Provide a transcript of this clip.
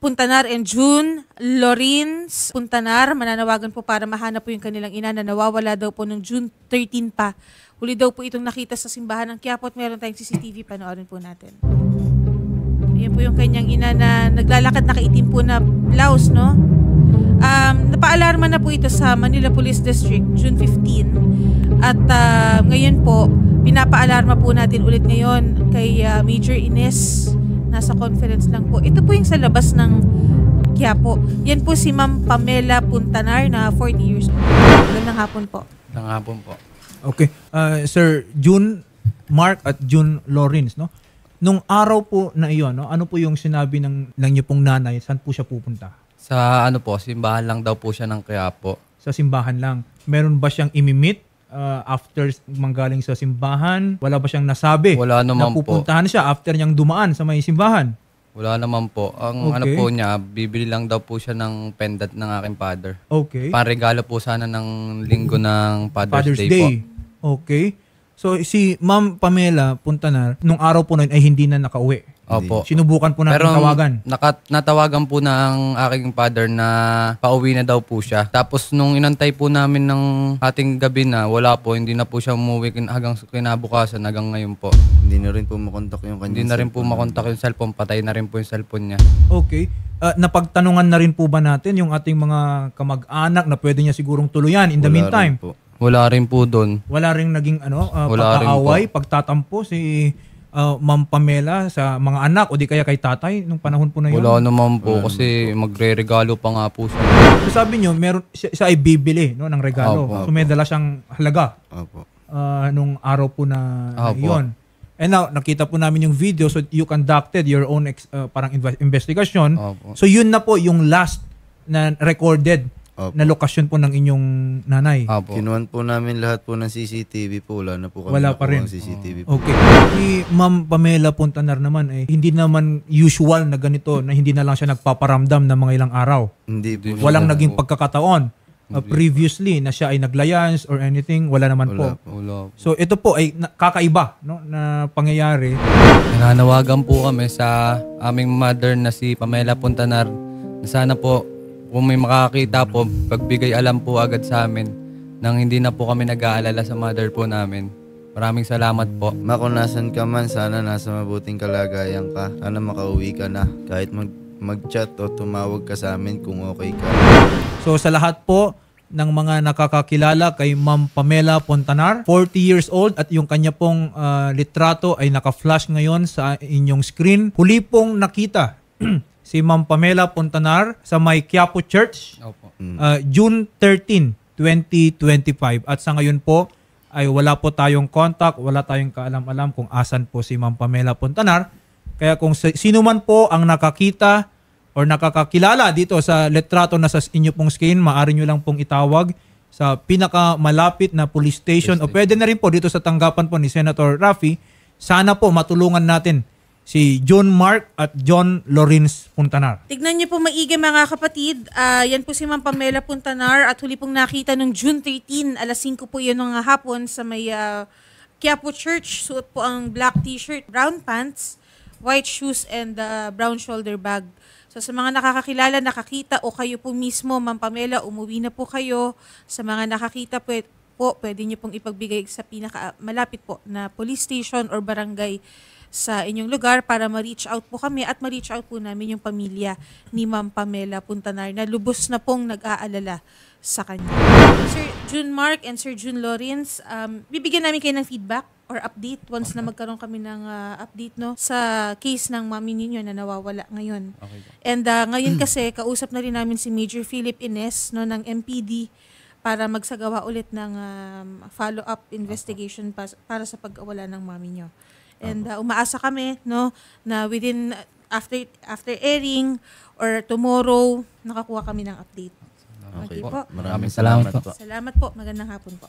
Puntanar and June Lorins Puntanar. Mananawagan po para mahanap po yung kanilang ina na nawawala daw po ng June 13 pa. Huli daw po itong nakita sa simbahan ng Quiapo at meron tayong CCTV. Panoorin po natin. Ayan po yung kanyang ina na naglalakad, nakaitim po na blouse, no? Napaalarma na po ito sa Manila Police District June 15. At ngayon po, pinapaalarma po natin ulit ngayon kay Major Ines. Nasa conference lang po. Ito po yung sa labas ng Quiapo. Yan po si Ma'am Pamela Puntanar na 40 years old. Magandang hapon po. Magandang hapon po. Okay. Sir June Mark at June Lawrence, no? Nung araw po na iyon, no? Ano po yung sinabi ng niyo pong nanay? Saan po siya pupunta? Sa ano po, simbahan lang daw po siya ng Quiapo. Sa simbahan lang. Meron ba siyang imimit after manggaling sa simbahan? Wala ba siyang nasabi? Wala naman na pupuntahan siya after niyang dumaan sa may simbahan? Wala naman po. Ang ano po niya, bibili lang daw po siya ng pendant ng aking father. Okay. Panregalo po sana ng linggo ng Father's Day po. Okay. So si Ma'am Pamela Puntanar, nung araw po na yun ay hindi na nakauwi. Opo. Sinubukan po natin tawagan. Natawagan po ng aking father na pauwi na daw po siya. Tapos nung inantay po namin ng ating gabi na, wala po. Hindi na po siya umuwi hanggang kinabukasan, hanggang ngayon po. Hindi na rin po makontak yung kanya. Hindi na rin po makontak yung cellphone. Patay na rin po yung cellphone niya. Okay. Napagtanungan na rin po ba natin yung ating mga kamag-anak na pwede niya sigurong tuluyan in the meantime? Wala rin po doon. Wala rin naging pagkaaway, pagtatampo si Ma'am Pamela sa mga anak o di kaya kay tatay nung panahon po na yun? Wala naman po kasi magre-regalo pa nga po siya. So sabi niyo, meron siya ay bibili, no, ng regalo. Opo. So may dala siyang halaga. Opo. Nung araw po na iyon. And now, nakita po namin yung video, so you conducted your own parang investigation. Opo. So yun na po yung last na recorded na lokasyon po ng inyong nanay. Opo. Kinuhan po namin lahat po ng CCTV po. Wala na po kami Wala pa rin. CCTV po. Okay. Si Ma'am Pamela Puntanar naman, hindi naman usual na ganito na hindi na lang siya nagpaparamdam ng mga ilang araw. Hindi po. Walang naging pagkakataon. Previously na siya ay naglayans or anything, wala naman po. Wala. So ito po ay kakaiba, no, na pangyayari. Nananawagan po kami sa aming mother na si Pamela Puntanar na sana po kung may makakita po, pagbigay alam po agad sa amin nang hindi na po kami nag-aalala sa mother po namin. Maraming salamat po. Ma, kung nasan ka man, sana nasa mabuting kalagayan ka. Sana makauwi ka na. Kahit mag-chat o tumawag ka sa amin kung okay ka. So sa lahat po ng mga nakakakilala kay Ma'am Pamela Puntanar, 40 years old at yung kanya pong litrato ay naka-flash ngayon sa inyong screen. Huli pong nakita si Ma'am Pamela Puntanar sa may Quiapo Church, Opo. June 13, 2025. At sa ngayon po ay wala po tayong contact, wala tayong kaalam-alam kung asan po si Ma'am Pamela Puntanar. Kaya kung sino man po ang nakakita or nakakakilala dito sa litrato na sa inyo pong screen, maaari nyo lang pong itawag sa pinakamalapit na police station o pwede na rin po dito sa tanggapan po ni Senator Raffy. Sana po matulungan natin si John Mark at John Lawrence Puntanar. Tignan niyo po maigi mga kapatid. Yan po si Ma'am Pamela Puntanar at huli pong nakita nung June 13, alas 5 po yun ng hapon sa may Quiapo Church. Suot po ang black t-shirt, brown pants, white shoes, and brown shoulder bag. So sa mga nakakakilala, nakakita o kayo po mismo, Ma'am Pamela, umuwi na po kayo. Sa mga nakakita po, pwede niyo pong ipagbigay sa pinakamalapit po na police station or barangay sa inyong lugar para ma-reach out po kami at ma-reach out po namin yung pamilya ni Ma'am Pamela Puntanar na lubos na pong nag-aalala sa kanya. Sir June Mark and Sir June Lawrence, bibigyan namin kayo ng feedback or update once na magkaroon kami ng update sa case ng mami ninyo na nawawala ngayon. Okay. And ngayon kasi kausap na rin namin si Major Philip Ines ng MPD para magsagawa ulit ng follow-up investigation para sa pag-awala ng mami nyo. And umaasa kami na within after airing or tomorrow nakakuha kami ng update. Okay po. Maraming salamat po. Salamat po. Magandang hapon po.